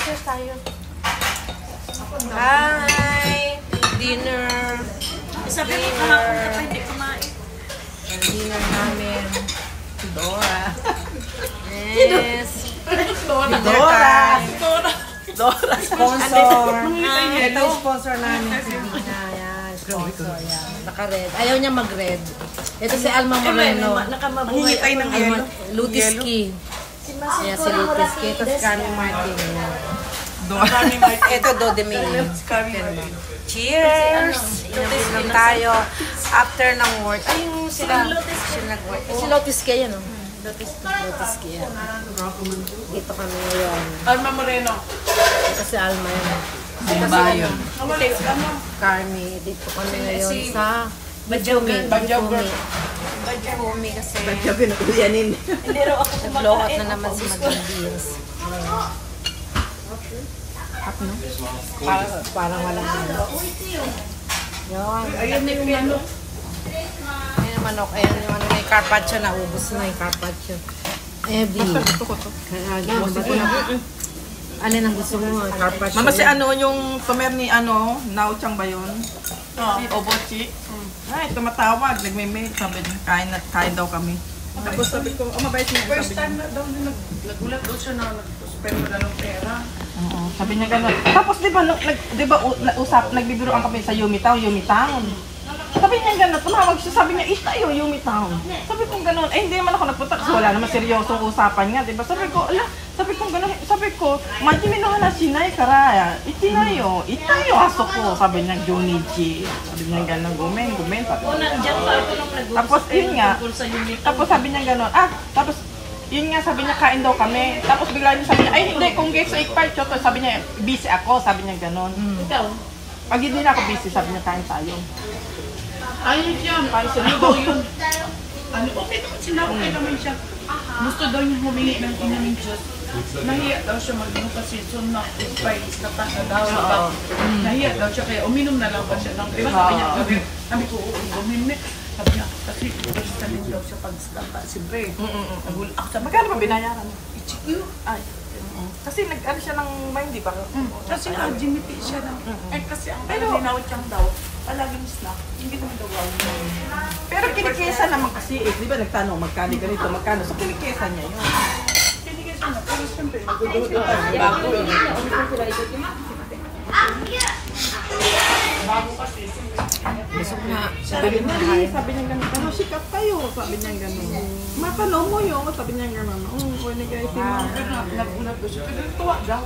cheers tayo. Hi! Dinner. Sabi mo kahapon ka pa hindi kumain. Ang dinner namin. Dora. Yes. Dora. Sponsor. Ito yung sponsor namin. Ayan, sponsor. Yan. Naka-red. Ayaw niya mag-red. Ito si Alma Moreno. Nakamabuhay tayo ng yelo. Lutiski. Ayan, si Lutiski. Ito si Carmen Martin. Ito Dodemil. Cheers! Inom tayo. After ng work. Ay, yung sila nag-work. Si Lutiski yan, no? Lutiski yan. Dito kami ngayon. Alma Moreno. Ito si Alma yan. Bayon. Carmi. Dito kami ngayon sa Bajumi. Bajumi kasi nag-blow out na naman si Madam Beans. Parang walang ano. Yun. Ayun na yung ano. Ayun yung manok. Ayun yung ano. May carpaccio na. Ubus na yung carpaccio. Ebi. Alin ang gusto mo? Carpaccio. Mama si ano, yung tumer ni ano, Nauchang ba yun? Si Obochi. Ay, tumatawag, nagme-mail, sabi niya, kain daw kami. Tapos sabi ko, mabait niya. First time na daw nagulat daw siya na nag-spend na ng pera. Oo, sabi niya gano'n. Tapos di ba nagbibiroan kami sa Yumi Town. Sabi niya gano'n, tumawag siya, sabi niya, tayo Yumi Town. Sabi ko gano'n, hindi naman ako nagpunta kasi wala naman seryosong usapan nga, di ba? Sabi ko, maji minuhan na sinay karaya, itayo asok ko, sabi niya, Junichi. Sabi niya gano'n, gumen. Nandiyan pa ako nung nag-uusap. Tapos yun nga, tapos sabi niya gano'n, tapos yun nga, sabi niya, kain daw kami. Tapos bigla niya sabi niya, ay hindi, kung guys sa ikpay, choto, sabi niya, busy ako, sabi niya gano'n. Ikaw? Pag hindi na ako busy, sabi niya, kain tayo. Ayun yan, parang sino daw yun. Ano, okay naman sila, okay naman siya. Gusto daw niya humingi ng inaming Diyos. Nahiya daw siya mag-inom kasi soon na advice na tasa daw. Nahiya daw siya, kaya uminom na lang ba siya ng diba? Sabi niya, sabi ko, uminom. Sabi niya, kasi first time daw siya pag-stapa. Siyempre, nagulak ako sa Magkano ba binayaran mo? HQ. Ay, Kasi nag-ano siya ng mind, di ba? kasi Jimmy siya na. Eh kasi ang dinawit siyang daw, palaging snack, hindi naman daw wow. Pero kinikesa naman kasi di ba nagtanong magkano ganito, magkano? So kinikesa niya yun. Kinigay siya na, pero siyempre, magdududuhan. Bago yun. Bago kasi, siyempre. Busog na. Sabi niya gano'n, ano, sikap kayo, sabi niya gano'n. Matanong mo yun, sabi niya gano'n. Pwede guys, Pero nagulat ko siya, pero tuwa daw.